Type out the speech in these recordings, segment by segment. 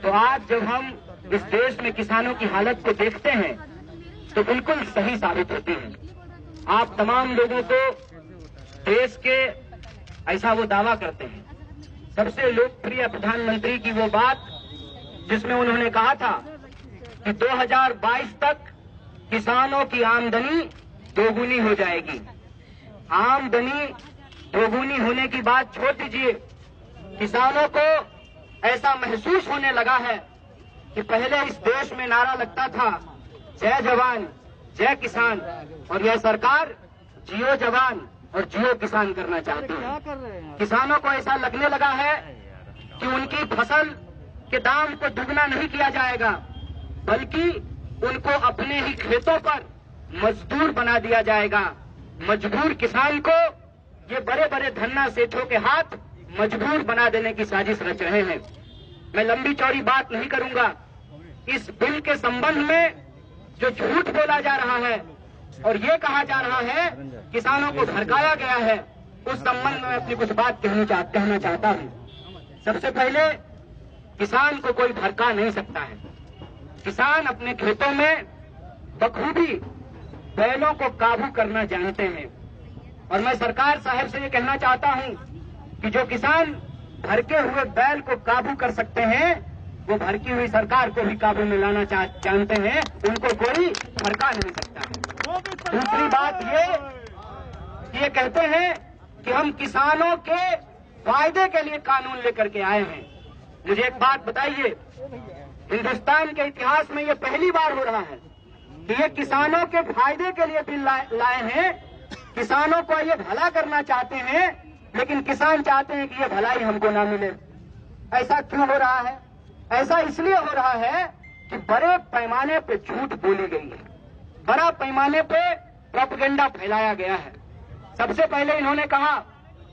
तो आज जब हम इस देश में किसानों की हालत को देखते हैं तो बिल्कुल सही साबित होती है। आप तमाम लोगों को देश के ऐसा वो दावा करते हैं, सबसे लोकप्रिय प्रधानमंत्री की वो बात जिसमें उन्होंने कहा था कि 2022 तक किसानों की आमदनी दोगुनी हो जाएगी। आमदनी दोगुनी होने की बात छोड़ दीजिए, किसानों को ऐसा महसूस होने लगा है कि पहले इस देश में नारा लगता था जय जवान जय किसान, और यह सरकार जियो जवान और जियो किसान करना चाहती है। किसानों को ऐसा लगने लगा है कि उनकी फसल के दाम को दुगना नहीं किया जाएगा, बल्कि उनको अपने ही खेतों पर मजदूर बना दिया जाएगा। मजबूर किसान को ये बड़े बड़े धन्ना सेठों के हाथ मजबूर बना देने की साजिश रच रहे हैं। मैं लंबी चौड़ी बात नहीं करूंगा। इस बिल के संबंध में जो झूठ बोला जा रहा है और ये कहा जा रहा है किसानों को भड़काया गया है, उस संबंध में अपनी कुछ बात कहना चाहता हूं। सबसे पहले, किसान को कोई भड़का नहीं सकता है। किसान अपने खेतों में बखूबी बैलों को काबू करना जानते हैं, और मैं सरकार साहब से ये कहना चाहता हूं कि जो किसान भड़के हुए बैल को काबू कर सकते हैं, वो भड़की हुई सरकार को भी काबू में लाना जानते हैं, उनको कोई भड़का नहीं सकता है। दूसरी बात ये कहते हैं कि हम किसानों के फायदे के लिए कानून लेकर के आए हैं। मुझे एक बात बताइए, हिंदुस्तान के इतिहास में ये पहली बार हो रहा है कि ये किसानों के फायदे के लिए बिल लाए हैं। किसानों को ये भला करना चाहते हैं, लेकिन किसान चाहते हैं कि ये भलाई हमको ना मिले। ऐसा क्यों हो रहा है? ऐसा इसलिए हो रहा है कि बड़े पैमाने पे झूठ बोली गई है, बड़ा पैमाने पे प्रोपेगेंडा फैलाया गया है। सबसे पहले इन्होंने कहा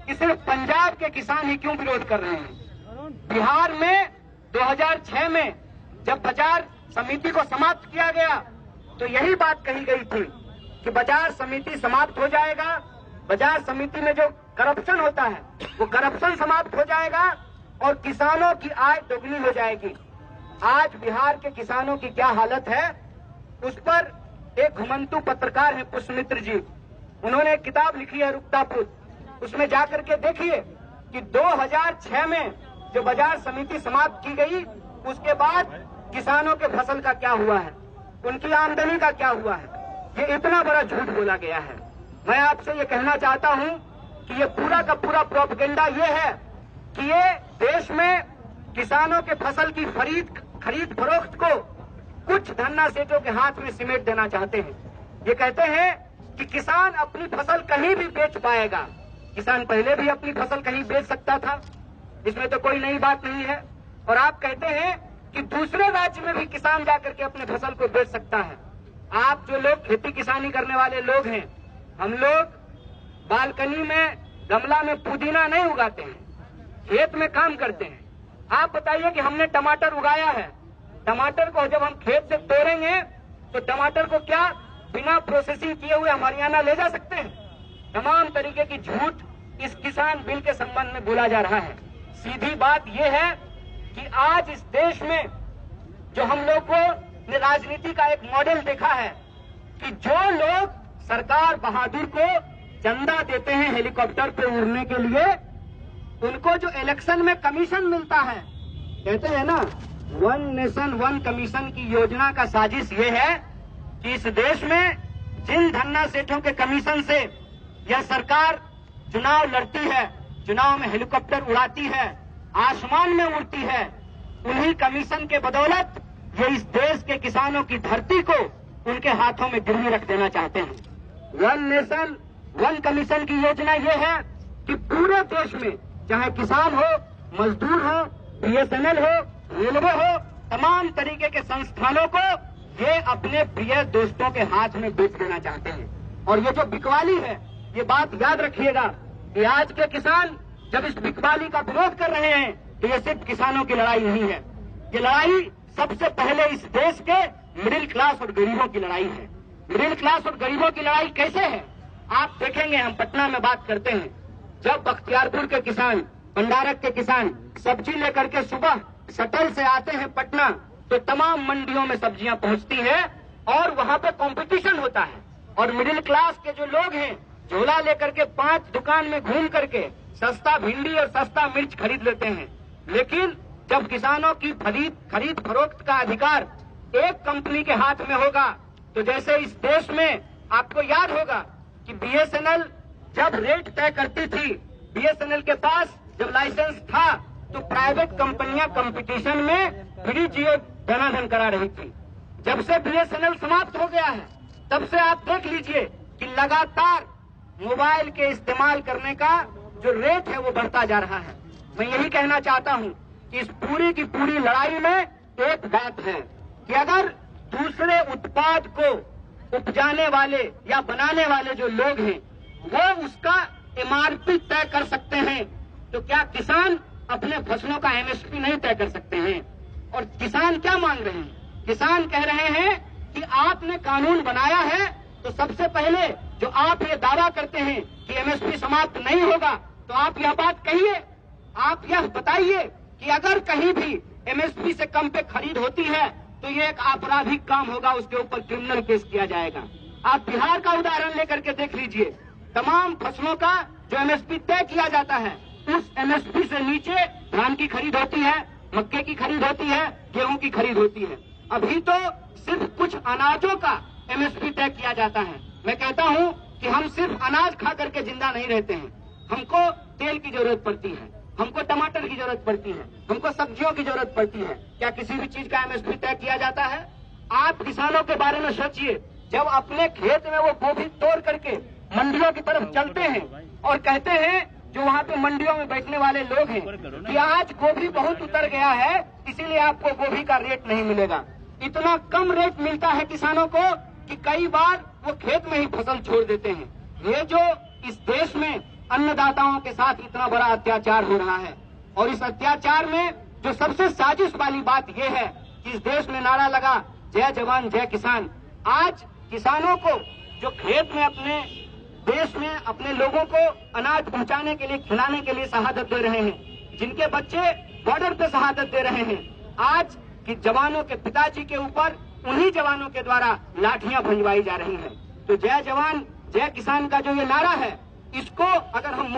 कि सिर्फ पंजाब के किसान ही क्यों विरोध कर रहे हैं। बिहार में 2006 में जब बाजार समिति को समाप्त किया गया तो यही बात कही गई थी कि बाजार समिति समाप्त हो जाएगा, बाजार समिति में जो करप्शन होता है वो करप्शन समाप्त हो जाएगा और किसानों की आय दोगुनी हो जाएगी। आज बिहार के किसानों की क्या हालत है, उस पर एक घुमंतु पत्रकार है पुष्पमित्र जी, उन्होंने एक किताब लिखी है रुकतापुर। उसमें जाकर के देखिए कि 2006 में जो बाजार समिति समाप्त की गई, उसके बाद किसानों के फसल का क्या हुआ है, उनकी आमदनी का क्या हुआ है। ये इतना बड़ा झूठ बोला गया है। मैं आपसे ये कहना चाहता हूं कि ये पूरा का पूरा प्रोपेगेंडा ये है कि ये देश में किसानों के फसल की खरीद फरोख्त को कुछ धन्ना सेठों के हाथ में सिमेट देना चाहते हैं। ये कहते हैं कि किसान अपनी फसल कहीं भी बेच पाएगा। किसान पहले भी अपनी फसल कहीं बेच सकता था, इसमें तो कोई नई बात नहीं है। और आप कहते हैं कि दूसरे राज्य में भी किसान जाकर के अपने फसल को बेच सकता है। आप जो लोग खेती किसानी करने वाले लोग हैं, हम लोग बालकनी में गमला में पुदीना नहीं उगाते हैं, खेत में काम करते हैं। आप बताइए कि हमने टमाटर उगाया है, टमाटर को जब हम खेत से तोड़ेंगे तो टमाटर को क्या बिना प्रोसेसिंग किए हुए हम हरियाणा ले जा सकते हैं? तमाम तरीके की झूठ इस किसान बिल के संबंध में बोला जा रहा है। सीधी बात यह है कि आज इस देश में जो हम लोग को राजनीति का एक मॉडल देखा है कि जो लोग सरकार बहादुर को चंदा देते हैं हेलीकॉप्टर पे उड़ने के लिए, उनको जो इलेक्शन में कमीशन मिलता है, कहते हैं ना वन नेशन वन कमीशन की योजना का साजिश ये है कि इस देश में जिन धन्ना सेठों के कमीशन से यह सरकार चुनाव लड़ती है, चुनाव में हेलीकॉप्टर उड़ाती है, आसमान में उड़ती है, उन्हीं कमीशन के बदौलत ये इस देश के किसानों की धरती को उनके हाथों में गिरवी रख देना चाहते हैं। वन नेशन वन कमीशन की योजना ये है कि पूरे देश में चाहे किसान हो, मजदूर हो, बीएसएनएल हो, रेलवे हो, तमाम तरीके के संस्थानों को ये अपने प्रिय दोस्तों के हाथ में बेच देना चाहते हैं। और ये जो बिकवाली है, ये बात याद रखिएगा कि आज के किसान जब इस बिकवाली का विरोध कर रहे हैं तो ये सिर्फ किसानों की लड़ाई नहीं है, ये लड़ाई सबसे पहले इस देश के मिडिल क्लास और गरीबों की लड़ाई है। मिडिल क्लास और गरीबों की लड़ाई कैसे है आप देखेंगे। हम पटना में बात करते हैं, जब बख्तियारपुर के किसान, भंडारक के किसान सब्जी लेकर के सुबह शटल से आते हैं पटना तो तमाम मंडियों में सब्जियां पहुंचती है और वहां पे कंपटीशन होता है और मिडिल क्लास के जो लोग हैं झोला लेकर के 5 दुकान में घूम करके सस्ता भिंडी और सस्ता मिर्च खरीद लेते हैं। लेकिन जब किसानों की खरीद फरोख्त का अधिकार एक कंपनी के हाथ में होगा तो जैसे इस देश में आपको याद होगा कि बीएसएनएल जब रेट तय करती थी, बीएसएनएल के पास जब लाइसेंस था तो प्राइवेट कंपनियां कंपटीशन में फ्री जियो धनाधन करा रही थी। जब से बीएसएनएल समाप्त हो गया है तब से आप देख लीजिए कि लगातार मोबाइल के इस्तेमाल करने का जो रेट है वो बढ़ता जा रहा है। मैं यही कहना चाहता हूं कि इस पूरी की पूरी लड़ाई में एक बात है कि अगर दूसरे उत्पाद को उपजाने वाले या बनाने वाले जो लोग हैं वो उसका एमआरपी तय कर सकते हैं तो क्या किसान अपने फसलों का एमएसपी नहीं तय कर सकते हैं? और किसान क्या मांग रहे हैं? किसान कह रहे हैं कि आपने कानून बनाया है तो सबसे पहले जो आप ये दावा करते हैं कि एमएसपी समाप्त नहीं होगा तो आप यह बात कहिए, आप यह बताइए कि अगर कहीं भी एमएसपी से कम पे खरीद होती है तो ये एक आपराधिक काम होगा, उसके ऊपर क्रिमिनल केस किया जाएगा। आप बिहार का उदाहरण लेकर के देख लीजिए, तमाम फसलों का जो एमएसपी तय किया जाता है उस एमएसपी से नीचे धान की खरीद होती है, मक्के की खरीद होती है, गेहूं की खरीद होती है। अभी तो सिर्फ कुछ अनाजों का एमएसपी तय किया जाता है। मैं कहता हूं कि हम सिर्फ अनाज खा करके जिंदा नहीं रहते हैं, हमको तेल की जरूरत पड़ती है, हमको टमाटर की जरूरत पड़ती है, हमको सब्जियों की जरूरत पड़ती है। क्या किसी भी चीज का एमएसपी तय किया जाता है? आप किसानों के बारे में सोचिए, जब अपने खेत में वो गोभी तोड़ करके मंडियों की तरफ चलते हैं और कहते हैं जो वहाँ पे मंडियों में बैठने वाले लोग हैं कि आज गोभी बहुत उतर गया है इसीलिए आपको गोभी का रेट नहीं मिलेगा। इतना कम रेट मिलता है किसानों को कि कई बार वो खेत में ही फसल छोड़ देते हैं। ये जो इस देश में अन्नदाताओं के साथ इतना बड़ा अत्याचार हो रहा है और इस अत्याचार में जो सबसे साजिश वाली बात यह है कि इस देश में नारा लगा जय जवान जय किसान। आज किसानों को जो खेत में अपने देश में अपने लोगों को अनाज पहुंचाने के लिए खिलाने के लिए शहादत दे रहे हैं, जिनके बच्चे बॉर्डर पे शहादत दे रहे हैं, आज कि जवानों के पिताजी के ऊपर उन्हीं जवानों के द्वारा लाठियां भंजवाई जा रही हैं। तो जय जवान जय किसान का जो ये नारा है इसको अगर हम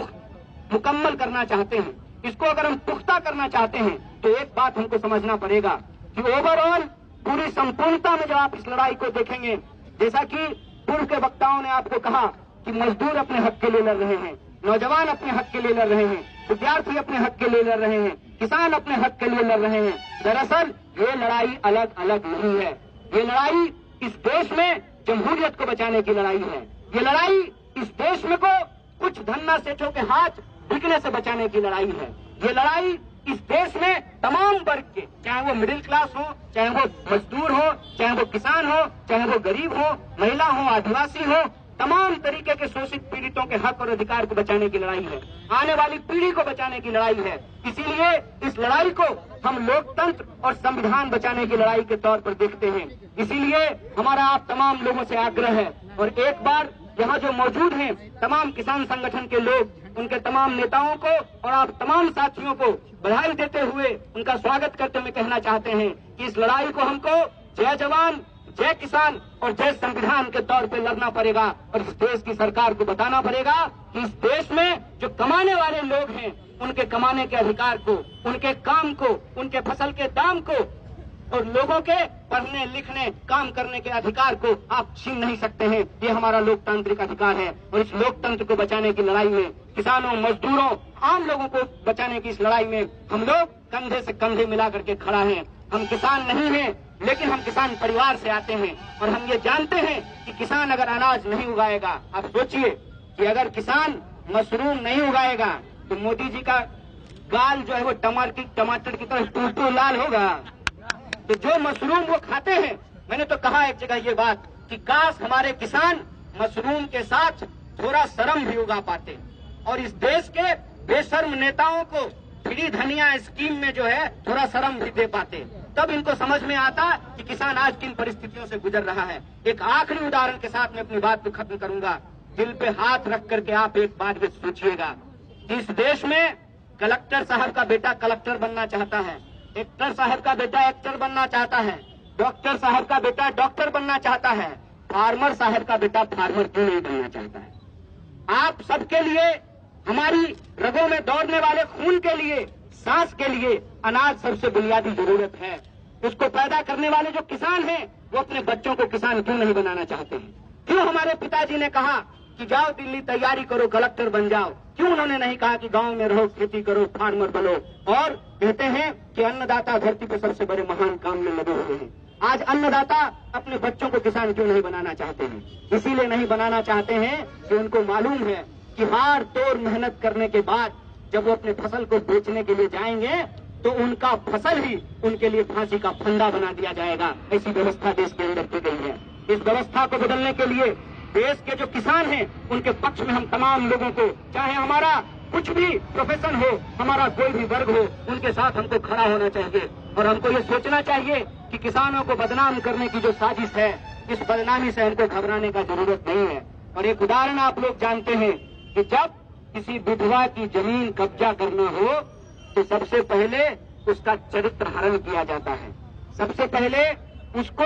मुकम्मल करना चाहते हैं, इसको अगर हम पुख्ता करना चाहते हैं तो एक बात हमको समझना पड़ेगा कि ओवरऑल पूरी संपूर्णता में जब आप इस लड़ाई को देखेंगे, जैसा कि पूर्व के वक्ताओं ने आपको कहा कि मजदूर अपने हक के लिए लड़ रहे हैं, नौजवान अपने हक के लिए लड़ रहे हैं, विद्यार्थी अपने हक के लिए लड़ रहे हैं, किसान अपने हक के लिए लड़ रहे हैं। दरअसल ये लड़ाई अलग अलग नहीं है, ये लड़ाई इस देश में जमहूरियत को बचाने की लड़ाई है। ये लड़ाई इस देश में को कुछ धन्ना सेठों के हाथ बिकने से बचाने की लड़ाई है। ये लड़ाई इस देश में तमाम वर्ग के, चाहे वो मिडिल क्लास हो, चाहे वो मजदूर हो, चाहे वो किसान हो, चाहे वो गरीब हो, महिला हो, आदिवासी हो, तमाम तरीके के शोषित पीड़ितों के हक और अधिकार को बचाने की लड़ाई है, आने वाली पीढ़ी को बचाने की लड़ाई है। इसीलिए इस लड़ाई को हम लोकतंत्र और संविधान बचाने की लड़ाई के तौर पर देखते हैं। इसीलिए हमारा आप तमाम लोगों से आग्रह है और एक बार यहाँ जो मौजूद हैं तमाम किसान संगठन के लोग, उनके तमाम नेताओं को और आप तमाम साथियों को बधाई देते हुए उनका स्वागत करते हुए कहना चाहते हैं कि इस लड़ाई को हमको जय जवान जय किसान और जय संविधान के तौर पे लड़ना पड़ेगा और इस देश की सरकार को बताना पड़ेगा कि इस देश में जो कमाने वाले लोग हैं उनके कमाने के अधिकार को, उनके काम को, उनके फसल के दाम को और लोगों के पढ़ने लिखने काम करने के अधिकार को आप छीन नहीं सकते हैं। ये हमारा लोकतांत्रिक अधिकार है और इस लोकतंत्र को बचाने की लड़ाई में किसानों, मजदूरों, आम लोगों को बचाने की इस लड़ाई में हम लोग कंधे से कंधे मिला करके खड़ा हैं। हम किसान नहीं हैं लेकिन हम किसान परिवार से आते हैं और हम ये जानते हैं कि किसान अगर अनाज नहीं उगाएगा, आप सोचिए कि अगर किसान मशरूम नहीं उगाएगा तो मोदी जी का गाल जो है वो टमाटर की तरह टूटू लाल होगा। तो जो मशरूम वो खाते हैं, मैंने तो कहा एक जगह ये बात कि काश हमारे किसान मशरूम के साथ थोड़ा शर्म भी उगा पाते और इस देश के बेशर्म नेताओं को फ्री धनिया स्कीम में जो है थोड़ा शर्म भी दे पाते, तब इनको समझ में आता कि किसान आज किन परिस्थितियों से गुजर रहा है। एक आखिरी उदाहरण के साथ मैं अपनी बात को खत्म करूंगा। दिल पे हाथ रख करके आप एक बात भी सोचिएगा, इस देश में कलेक्टर साहब का बेटा कलेक्टर बनना चाहता है, एक्टर साहब का बेटा एक्टर बनना चाहता है, डॉक्टर साहब का बेटा डॉक्टर बनना चाहता है, फार्मर साहब का बेटा फार्मर क्यों नहीं बनना चाहता है? आप सबके लिए, हमारी रगों में दौड़ने वाले खून के लिए, सांस के लिए अनाज सबसे बुनियादी जरूरत है। उसको पैदा करने वाले जो किसान हैं, वो अपने बच्चों को किसान क्यों नहीं बनाना चाहते हैं? क्यों हमारे पिताजी ने कहा कि जाओ दिल्ली तैयारी करो, कलेक्टर बन जाओ? क्यों उन्होंने नहीं कहा कि गांव में रहो, खेती करो, फार्मर बनो? और कहते हैं कि अन्नदाता धरती पर सबसे बड़े महान काम में लगे हुए हैं। आज अन्नदाता अपने बच्चों को किसान क्यों नहीं बनाना चाहते हैं? इसीलिए नहीं बनाना चाहते हैं कि उनको मालूम है कि हार तोड़ मेहनत करने के बाद जब वो अपने फसल को बेचने के लिए जाएंगे तो उनका फसल ही उनके लिए फांसी का फंदा बना दिया जाएगा। ऐसी व्यवस्था देश के अंदर की गई है। इस व्यवस्था को बदलने के लिए देश के जो किसान हैं उनके पक्ष में हम तमाम लोगों को, चाहे हमारा कुछ भी प्रोफेशन हो, हमारा कोई भी वर्ग हो, उनके साथ हमको खड़ा होना चाहिए। और हमको ये सोचना चाहिए कि किसानों को बदनाम करने की जो साजिश है, इस बदनामी से हमको घबराने का जरूरत नहीं है। और एक उदाहरण आप लोग जानते हैं कि जब किसी विधवा की जमीन कब्जा करना हो तो सबसे पहले उसका चरित्र हरण किया जाता है, सबसे पहले उसको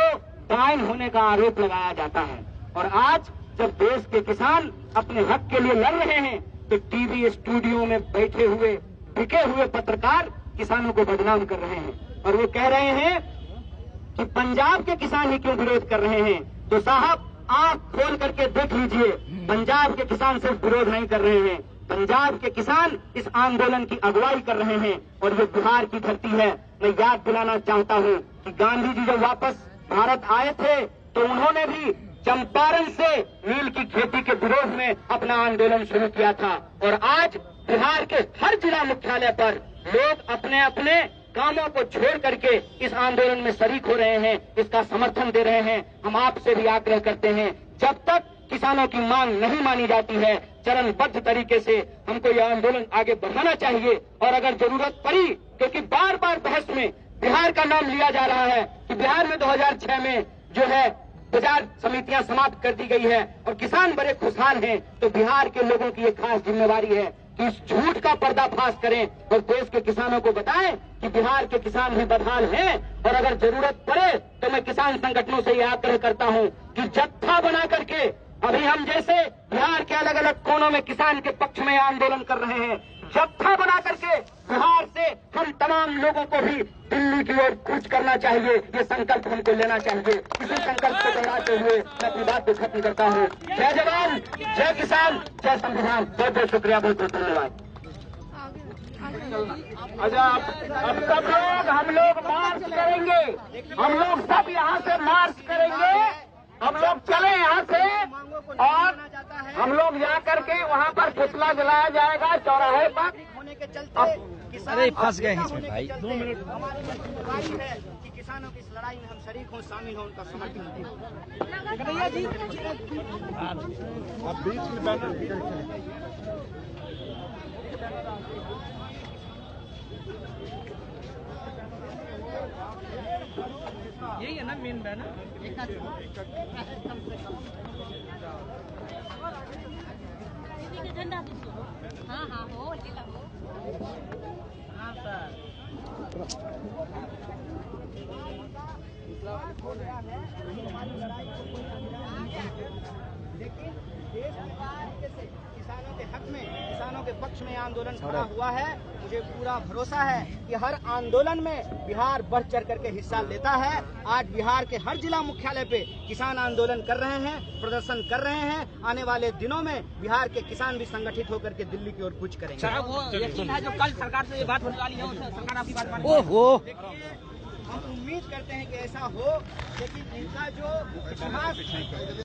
डायन होने का आरोप लगाया जाता है। और आज जब देश के किसान अपने हक के लिए लड़ रहे हैं तो टीवी स्टूडियो में बैठे हुए बिके हुए पत्रकार किसानों को बदनाम कर रहे हैं और वो कह रहे हैं कि पंजाब के किसान ही क्यों विरोध कर रहे हैं। तो साहब, आंख खोल करके देख लीजिए, पंजाब के किसान सिर्फ विरोध नहीं कर रहे हैं, पंजाब के किसान इस आंदोलन की अगुवाई कर रहे हैं। और ये बिहार की धरती है। मैं याद दिलाना चाहता हूँ कि गांधी जी जब वापस भारत आए थे तो उन्होंने भी चंपारण से नील की खेती के विरोध में अपना आंदोलन शुरू किया था। और आज बिहार के हर जिला मुख्यालय पर लोग अपने अपने कामों को छोड़ करके इस आंदोलन में शरीक हो रहे हैं, इसका समर्थन दे रहे हैं। हम आपसे भी आग्रह करते हैं, जब तक किसानों की मांग नहीं मानी जाती है, चरणबद्ध तरीके से हमको यह आंदोलन आगे बढ़ाना चाहिए। और अगर जरूरत पड़ी, क्योंकि बार बार बहस में बिहार का नाम लिया जा रहा है कि बिहार में 2006 में जो है बाजार समितियां समाप्त कर दी गई है और किसान बड़े खुशहाल हैं, तो बिहार के लोगों की एक खास जिम्मेवारी है कि इस झूठ का पर्दाफाश करें और देश के किसानों को बताएं कि बिहार के किसान भी बदहाल हैं। और अगर जरूरत पड़े तो मैं किसान संगठनों से यह आग्रह करता हूं कि जत्था बना करके, अभी हम जैसे बिहार के अलग अलग कोनों में किसान के पक्ष में आंदोलन कर रहे हैं, जत्था बना करके बिहार से हम तमाम लोगों को भी दिल्ली की ओर कूच करना चाहिए। ये संकल्प हमको लेना चाहिए। इसी संकल्प को दोहराते हुए मैं अपनी बात को खत्म करता हूँ। जय जवान, जय किसान, जय संविधान। बहुत बहुत शुक्रिया, बहुत बहुत धन्यवाद। अच्छा, अब सब लोग, हम लोग मार्च करेंगे, हम लोग सब यहाँ से मार्च करेंगे। हम लोग चले यहाँ से और हम लोग जा करके वहाँ पर पुतला जलाया जाएगा चौराहे पर। होने के चलते अरे फंस गए हैं इसमें भाई। 2 मिनट हमारी जिम्मेदारी है कि किसानों की इस लड़ाई में हम शरीक हों, शामिल हों, उनका समर्थन दें। भैया जी, अब बीच में बैनर यही है ना मेन बैनर। झंडा हाँ हाँ हो ले लो। हाँ सर। लेकिन देश में किसानों के हक में, किसानों के पक्ष में आंदोलन खड़ा हुआ है। मुझे पूरा भरोसा है कि हर आंदोलन में बिहार बढ़ चढ़ करके हिस्सा लेता है। आज बिहार के हर जिला मुख्यालय पे किसान आंदोलन कर रहे हैं, प्रदर्शन कर रहे हैं। आने वाले दिनों में बिहार के किसान भी संगठित होकर के दिल्ली की ओर कूच करेंगे। वो यकीन है जो कल सरकार से ये बात होने वाली है, उससे सरकार आपकी बात मानेगी। ओहो, हम उम्मीद करते हैं कि ऐसा हो, लेकिन इनका जो इतिहास